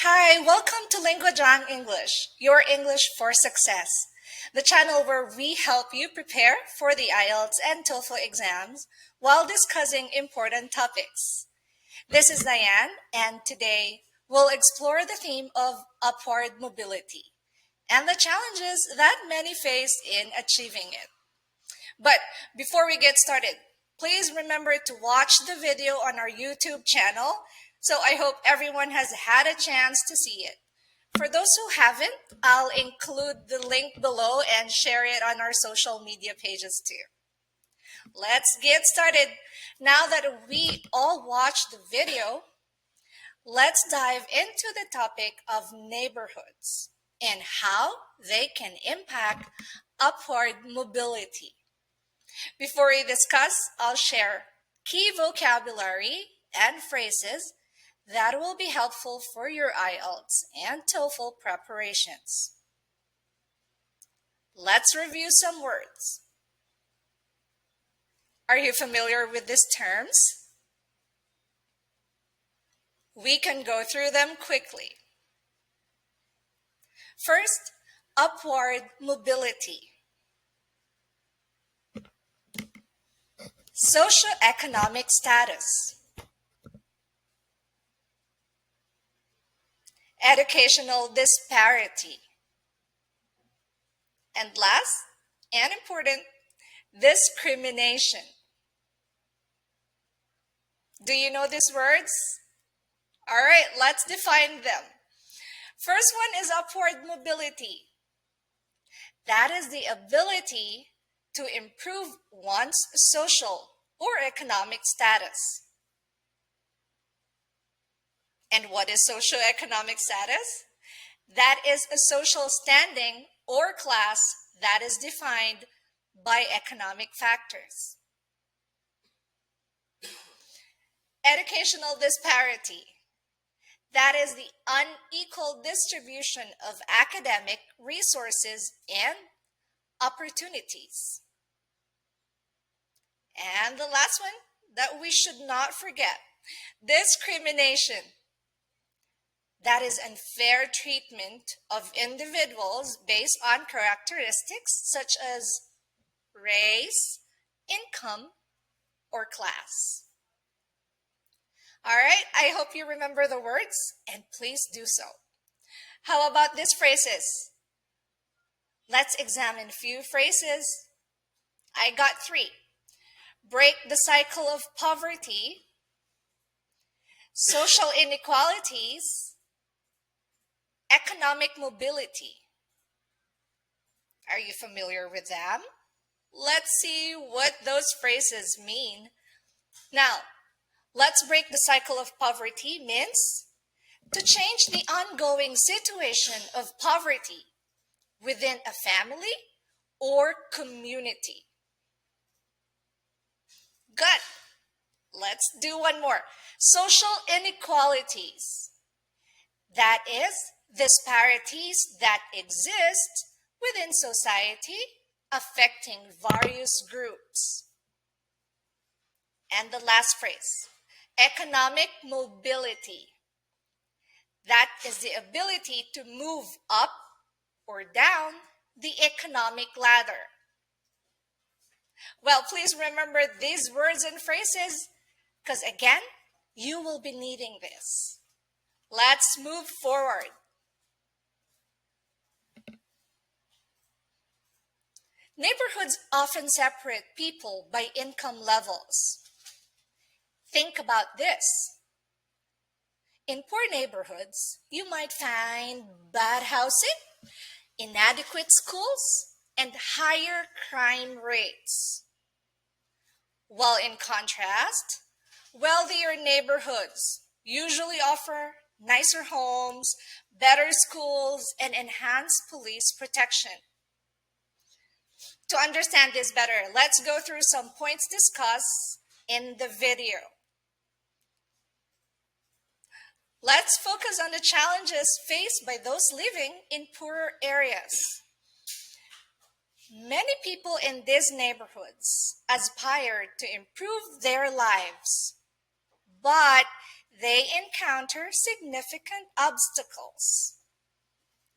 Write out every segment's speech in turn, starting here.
Hi, welcome to Linguajang English, your English for success, the channel where we help you prepare for the IELTS and TOEFL exams while discussing important topics. This is Diane, and today we'll explore the theme of upward mobility and the challenges that many face in achieving it. But before we get started, please remember to watch the video on our YouTube channel. So I hope everyone has had a chance to see it. For those who haven't, I'll include the link below and share it on our social media pages too. Let's get started. Now that we all watched the video, let's dive into the topic of neighborhoods and how they can impact upward mobility. Before we discuss, I'll share key vocabulary and phrases that will be helpful for your IELTS and TOEFL preparations. Let's review some words. Are you familiar with these terms? We can go through them quickly. First, upward mobility. Socioeconomic status. Educational disparity. And last and important, discrimination. Do you know these words? All right, let's define them. First one is upward mobility. That is the ability to improve one's social or economic status. And what is socioeconomic status? That is a social standing or class that is defined by economic factors. Educational disparity. That is the unequal distribution of academic resources and opportunities. And the last one that we should not forget, discrimination. That is unfair treatment of individuals based on characteristics such as race, income, or class. All right, I hope you remember the words, and please do so. How about these phrases? Let's examine a few phrases. I got 3. Break the cycle of poverty, social inequalities, economic mobility. Are you familiar with them? Let's see what those phrases mean. Now, let's break the cycle of poverty means to change the ongoing situation of poverty within a family or community. Good. Let's do one more. Social inequalities. That is, disparities that exist within society affecting various groups. And the last phrase, economic mobility. That is the ability to move up or down the economic ladder. Well, please remember these words and phrases because again, you will be needing this. Let's move forward. Neighborhoods often separate people by income levels. Think about this. In poor neighborhoods, you might find bad housing, inadequate schools, and higher crime rates. While in contrast, wealthier neighborhoods usually offer nicer homes, better schools, and enhanced police protection. To understand this better, let's go through some points discussed in the video. Let's focus on the challenges faced by those living in poorer areas. Many people in these neighborhoods aspire to improve their lives, but they encounter significant obstacles.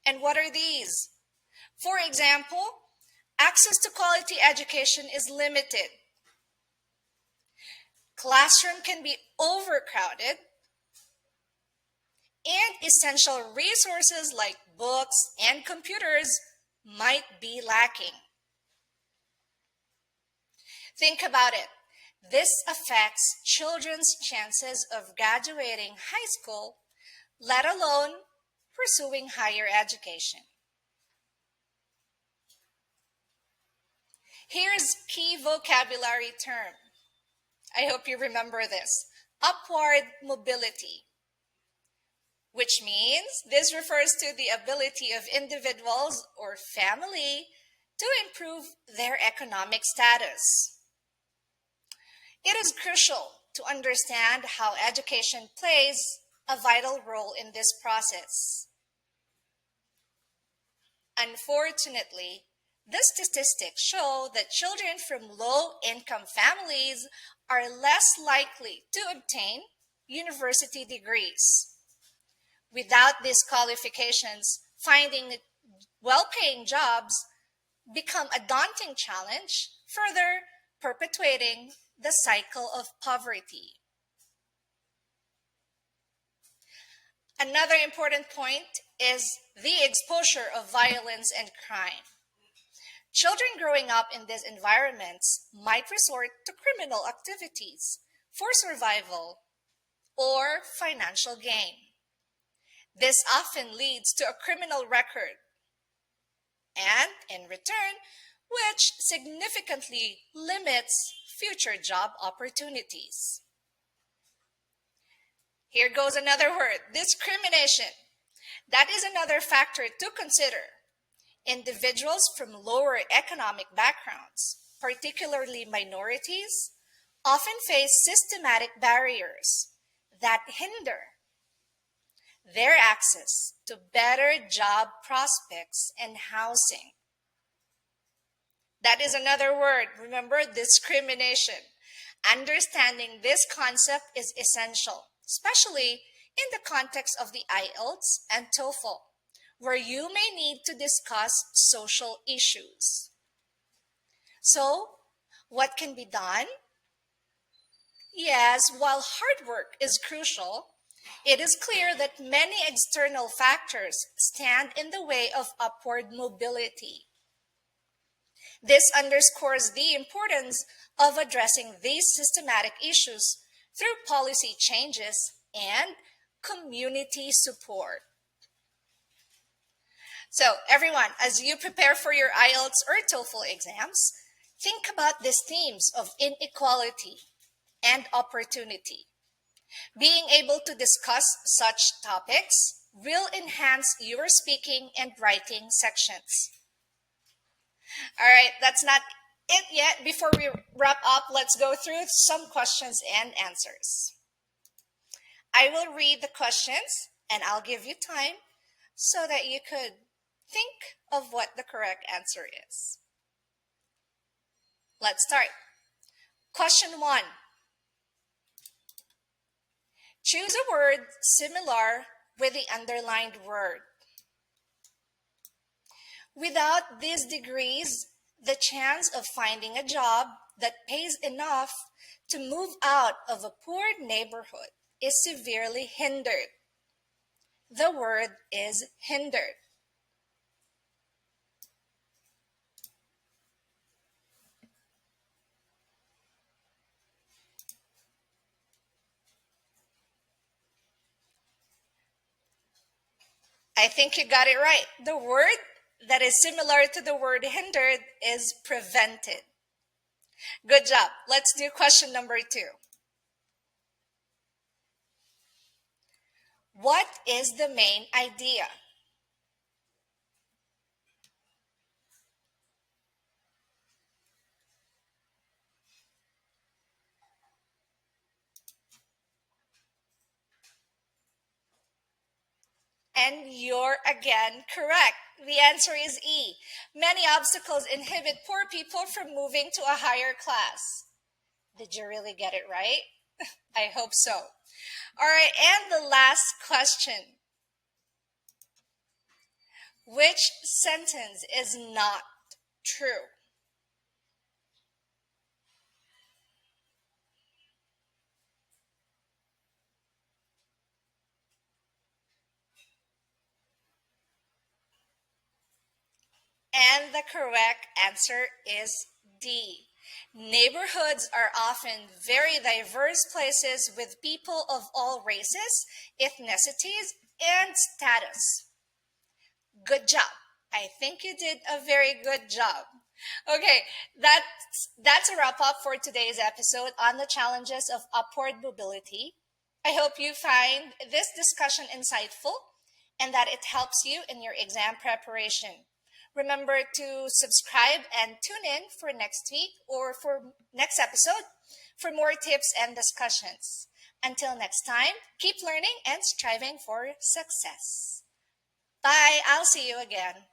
And what are these? For example, access to quality education is limited. Classroom can be overcrowded, and essential resources like books and computers might be lacking. Think about it. This affects children's chances of graduating high school, let alone pursuing higher education. Here's key vocabulary term. I hope you remember this. Upward mobility, which means this refers to the ability of individuals or family to improve their economic status. It is crucial to understand how education plays a vital role in this process. Unfortunately, the statistics show that children from low-income families are less likely to obtain university degrees. Without these qualifications, finding well-paying jobs become a daunting challenge, further perpetuating the cycle of poverty. Another important point is the exposure of violence and crime. Children growing up in these environments might resort to criminal activities for survival or financial gain. This often leads to a criminal record and, in return, which significantly limits future job opportunities. Here goes another word, discrimination. That is another factor to consider. Individuals from lower economic backgrounds, particularly minorities, often face systematic barriers that hinder their access to better job prospects and housing. That is another word. Remember, discrimination. Understanding this concept is essential, especially in the context of the IELTS and TOEFL, where you may need to discuss social issues. So, what can be done? Yes, while hard work is crucial, it is clear that many external factors stand in the way of upward mobility. This underscores the importance of addressing these systematic issues through policy changes and community support. So, everyone, as you prepare for your IELTS or TOEFL exams, think about these themes of inequality and opportunity. Being able to discuss such topics will enhance your speaking and writing sections. All right, that's not it yet. Before we wrap up, let's go through some questions and answers. I will read the questions and I'll give you time so that you could think of what the correct answer is. Let's start. Question 1. Choose a word similar with the underlined word. Without these degrees, the chance of finding a job that pays enough to move out of a poor neighborhood is severely hindered. The word is hindered. I think you got it right. The word that is similar to the word hindered is prevented. Good job. Let's do question number 2. What is the main idea? And you're again correct. The answer is E. Many obstacles inhibit poor people from moving to a higher class. Did you really get it right? I hope so. All right, and the last question. Which sentence is not true? And the correct answer is D. Neighborhoods are often very diverse places with people of all races, ethnicities, and status. Good job. I think you did a very good job. Okay, that's a wrap up for today's episode on the challenges of upward mobility. I hope you find this discussion insightful and that it helps you in your exam preparation. Remember to subscribe and tune in for next week or for next episode for more tips and discussions. Until next time, keep learning and striving for success. Bye. I'll see you again.